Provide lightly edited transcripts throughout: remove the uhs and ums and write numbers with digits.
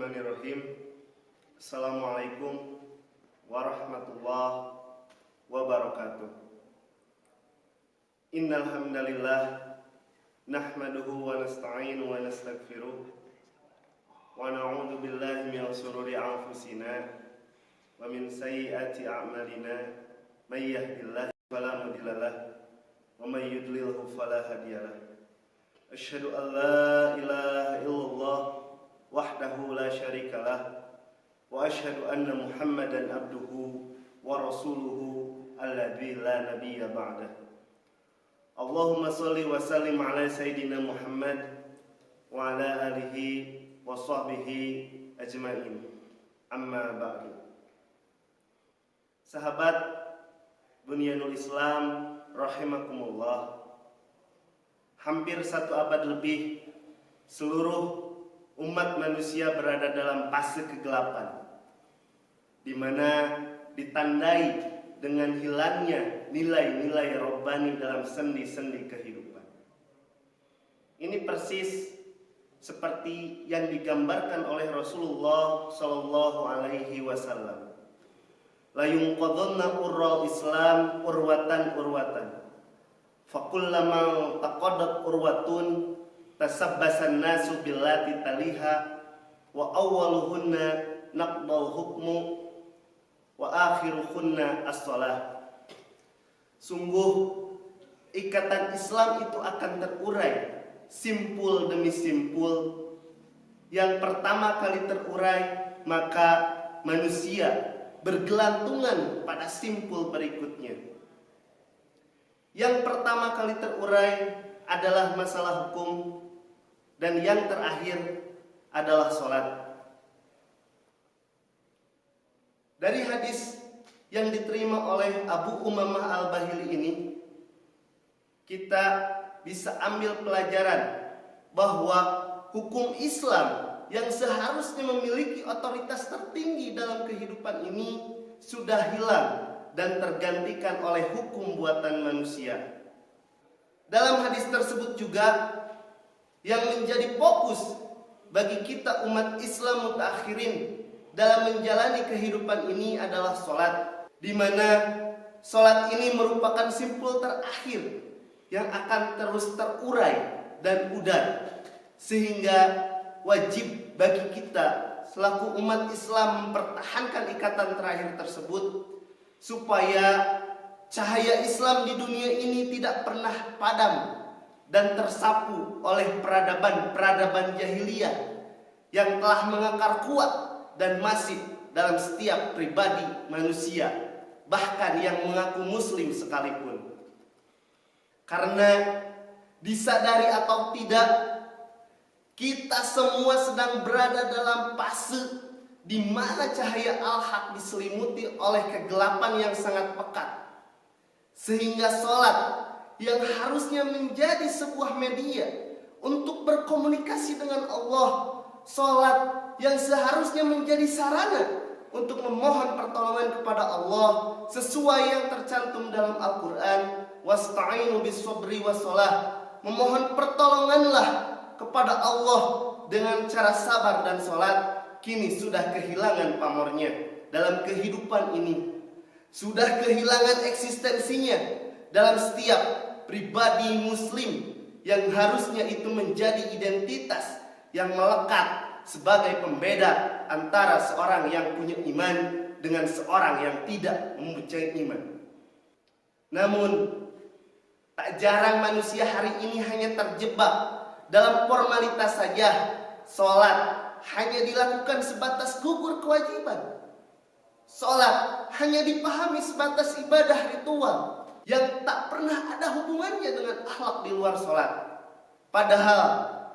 Bismillahirrahmanirrahim. Assalamualaikum warahmatullahi wabarakatuh. Innal hamdalillah nahmaduhu wa nasta'inu wa nastaghfiruh wa na'udzu billahi min shururi anfusina wa min sayyiati a'malina may yahdihillahu fala mudilla lahu wa may yudlilhu fala hadiya lahu. Asyhadu an la ilaha illallah wahdahu la syarikalah wa asyhadu anna Muhammadan abduhu wa rasuluhu alladzi la nabiyya ba'dah. Allahumma shalli wa sallim ala sayyidina Muhammad wa ala alihi wa sahbihi ajmain. Amma ba'du. Sahabat Bunyanul Islam rahimakumullah, hampir 1 abad lebih seluruh umat manusia berada dalam fase kegelapan, di mana ditandai dengan hilangnya nilai-nilai robbani dalam sendi-sendi kehidupan. Ini persis seperti yang digambarkan oleh Rasulullah Shallallahu Alaihi Wasallam. La yunqadhanna urral Islam urwatan urwatan. Fakullama taqaddat urwatun tasabbasan nasu billati taliha wa awwaluhunna naqdal hukmu wa akhiruhunna as-shalah. Sungguh ikatan Islam itu akan terurai simpul demi simpul. Yang pertama kali terurai, maka manusia bergelantungan pada simpul berikutnya. Yang pertama kali terurai adalah masalah hukum, dan yang terakhir adalah sholat. Dari hadis yang diterima oleh Abu Umamah Al-Bahili ini, kita bisa ambil pelajaran bahwa hukum Islam yang seharusnya memiliki otoritas tertinggi dalam kehidupan ini sudah hilang dan tergantikan oleh hukum buatan manusia. Dalam hadis tersebut juga, yang menjadi fokus bagi kita umat Islam mutakhirin dalam menjalani kehidupan ini adalah sholat, di mana sholat ini merupakan simpul terakhir yang akan terus terurai dan pudar, sehingga wajib bagi kita selaku umat Islam mempertahankan ikatan terakhir tersebut, supaya cahaya Islam di dunia ini tidak pernah padam dan tersapu oleh peradaban-peradaban jahiliyah yang telah mengakar kuat dan masif dalam setiap pribadi manusia, bahkan yang mengaku muslim sekalipun. Karena disadari atau tidak, kita semua sedang berada dalam fase di mana cahaya al-haq diselimuti oleh kegelapan yang sangat pekat, sehingga sholat yang harusnya menjadi sebuah media untuk berkomunikasi dengan Allah, sholat yang seharusnya menjadi sarana untuk memohon pertolongan kepada Allah sesuai yang tercantum dalam Al-Quran, wasta'inu bis-sabri was-shalah, memohon pertolonganlah kepada Allah dengan cara sabar dan sholat, kini sudah kehilangan pamornya dalam kehidupan ini, sudah kehilangan eksistensinya dalam setiap pribadi muslim yang harusnya itu menjadi identitas yang melekat sebagai pembeda antara seorang yang punya iman dengan seorang yang tidak mempunyai iman. Namun tak jarang manusia hari ini hanya terjebak dalam formalitas saja. Sholat hanya dilakukan sebatas gugur kewajiban. Sholat hanya dipahami sebatas ibadah ritual yang tak pernah ada hubungannya dengan akhlak di luar sholat. Padahal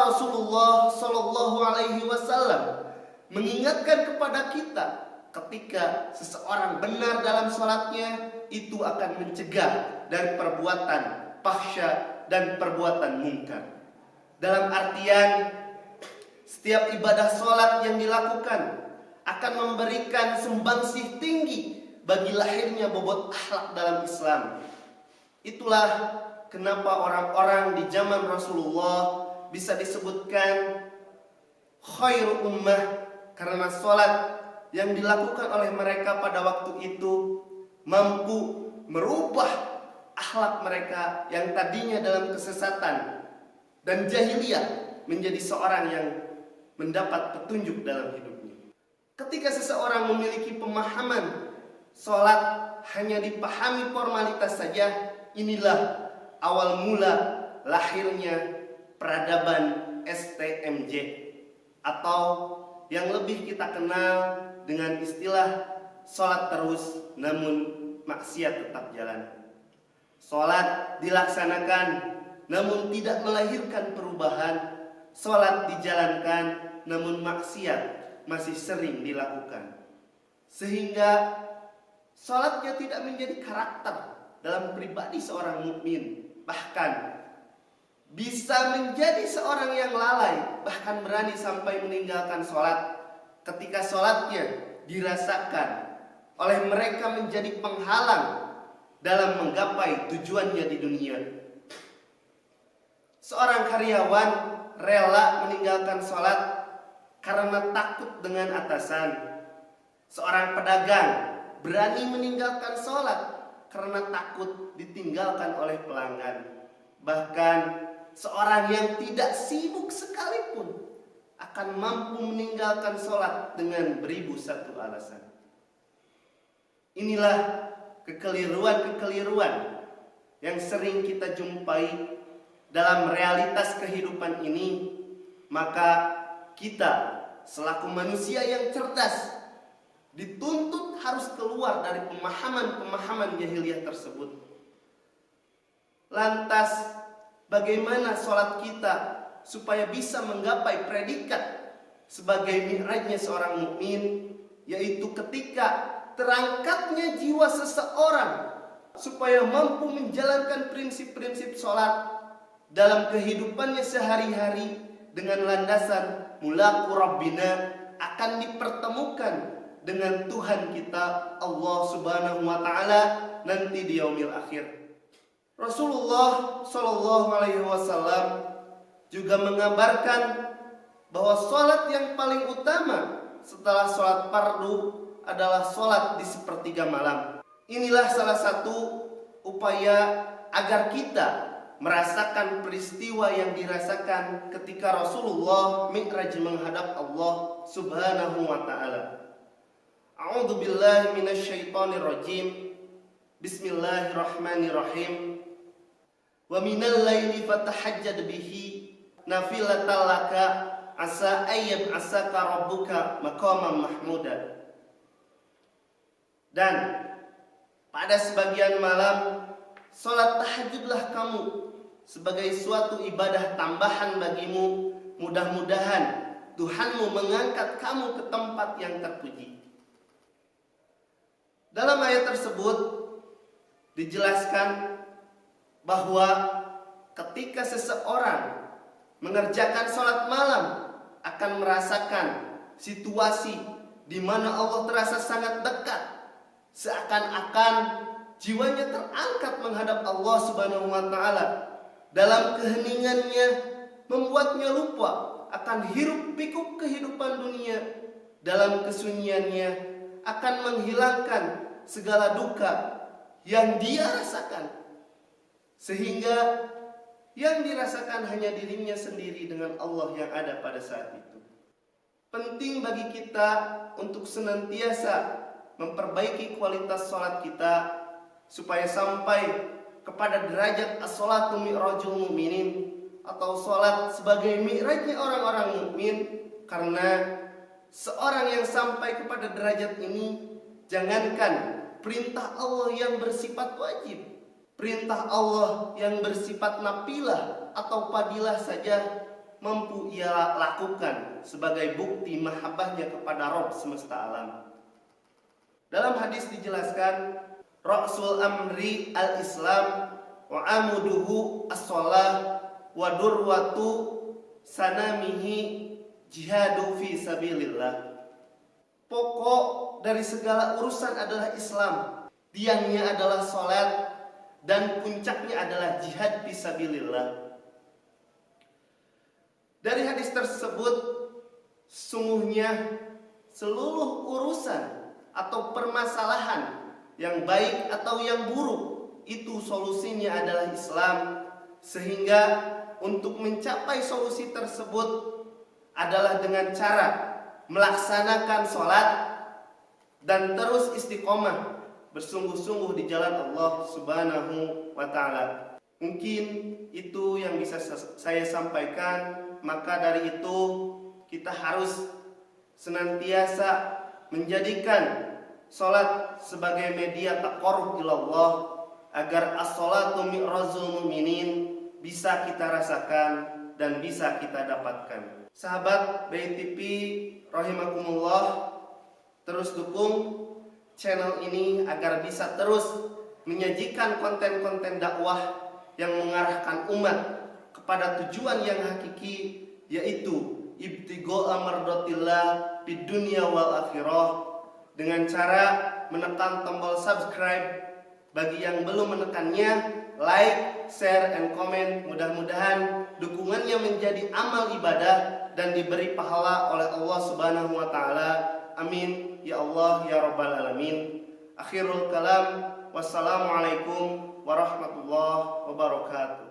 Rasulullah Shallallahu Alaihi Wasallam mengingatkan kepada kita, ketika seseorang benar dalam sholatnya, itu akan mencegah dari perbuatan fahsya dan perbuatan mungkar. Dalam artian, setiap ibadah sholat yang dilakukan akan memberikan sumbangsih tinggi bagi lahirnya bobot akhlak dalam Islam. Itulah kenapa orang-orang di zaman Rasulullah bisa disebutkan khairu ummah karena sholat yang dilakukan oleh mereka pada waktu itu mampu merubah akhlak mereka yang tadinya dalam kesesatan dan jahiliyah menjadi seorang yang mendapat petunjuk dalam hidupnya. Ketika seseorang memiliki pemahaman sholat hanya dipahami formalitas saja, inilah awal mula lahirnya peradaban STMJ atau yang lebih kita kenal dengan istilah sholat terus namun maksiat tetap jalan. Sholat dilaksanakan namun tidak melahirkan perubahan. Sholat dijalankan namun maksiat masih sering dilakukan. Sehingga sholatnya tidak menjadi karakter dalam pribadi seorang mukmin, bahkan bisa menjadi seorang yang lalai, bahkan berani sampai meninggalkan sholat ketika sholatnya dirasakan oleh mereka menjadi penghalang dalam menggapai tujuannya di dunia. Seorang karyawan rela meninggalkan sholat karena takut dengan atasan. Seorang pedagang berani meninggalkan sholat karena takut ditinggalkan oleh pelanggan. Bahkan seorang yang tidak sibuk sekalipun akan mampu meninggalkan sholat dengan beribu satu alasan. Inilah kekeliruan-kekeliruan yang sering kita jumpai dalam realitas kehidupan ini. Maka kita selaku manusia yang cerdas dituntut harus keluar dari pemahaman-pemahaman jahiliyah tersebut. Lantas bagaimana sholat kita supaya bisa menggapai predikat sebagai mi'rajnya seorang mukmin, yaitu ketika terangkatnya jiwa seseorang supaya mampu menjalankan prinsip-prinsip sholat dalam kehidupannya sehari-hari dengan landasan mulaku Rabbina, akan dipertemukan dengan Tuhan kita Allah Subhanahu wa taala nanti di yaumil akhir. Rasulullah Shallallahu alaihi wasallam juga mengabarkan bahwa sholat yang paling utama setelah sholat fardu adalah sholat di sepertiga malam. Inilah salah satu upaya agar kita merasakan peristiwa yang dirasakan ketika Rasulullah mi'raj menghadap Allah Subhanahu wa taala. A'udzu billahi minasyaitonir rajim. Bismillahirrahmanirrahim. Wa minal laili fatahajjad bihi nafilatan laka asa ayyab asaka rabbuka maqaman mahmuda. Dan pada sebagian malam sholat tahajudlah kamu sebagai suatu ibadah tambahan bagimu. Mudah-mudahan Tuhanmu mengangkat kamu ke tempat yang terpuji. Dalam ayat tersebut dijelaskan bahwa ketika seseorang mengerjakan sholat malam akan merasakan situasi di mana Allah terasa sangat dekat. Seakan-akan jiwanya terangkat menghadap Allah Subhanahu wa taala. Dalam keheningannya membuatnya lupa akan hiruk pikuk kehidupan dunia. Dalam kesunyiannya akan menghilangkan segala duka yang dia rasakan, sehingga yang dirasakan hanya dirinya sendiri dengan Allah yang ada pada saat itu. Penting bagi kita untuk senantiasa memperbaiki kualitas sholat kita supaya sampai kepada derajat as-sholatu mi'rajul mu'minin, atau sholat sebagai mi'rajnya orang-orang mukmin. Karena seorang yang sampai kepada derajat ini, jangankan perintah Allah yang bersifat wajib, perintah Allah yang bersifat nafilah atau fadilah saja mampu ia lakukan sebagai bukti mahabbahnya kepada Rabb semesta alam. Dalam hadis dijelaskan, Rasul amri al-Islam wa amuduhu as-shalah wa durwatu sanamihi jihadu fi sabilillah. Pokok dari segala urusan adalah Islam, tiangnya adalah sholat, dan puncaknya adalah jihad fi sabilillah. Dari hadis tersebut, sungguhnya seluruh urusan atau permasalahan yang baik atau yang buruk itu solusinya adalah Islam, sehingga untuk mencapai solusi tersebut adalah dengan cara melaksanakan sholat dan terus istiqomah bersungguh-sungguh di jalan Allah Subhanahu wa Ta'ala. Mungkin itu yang bisa saya sampaikan. Maka dari itu kita harus senantiasa menjadikan sholat sebagai media taqarrub ilallah, agar as-sholatu mi'razul mu'minin bisa kita rasakan dan bisa kita dapatkan. Sahabat BTV rahimakumullah, terus dukung channel ini agar bisa terus menyajikan konten-konten dakwah yang mengarahkan umat kepada tujuan yang hakiki, yaitu ibtigha'a mardatillah fid dunya wal akhirah, dengan cara menekan tombol subscribe. Bagi yang belum menekannya, like, share, and comment. Mudah-mudahan dukungannya menjadi amal ibadah dan diberi pahala oleh Allah Subhanahu wa Ta'ala. Amin ya Allah ya Rabbal Alamin. Akhirul kalam, wassalamualaikum warahmatullahi wabarakatuh.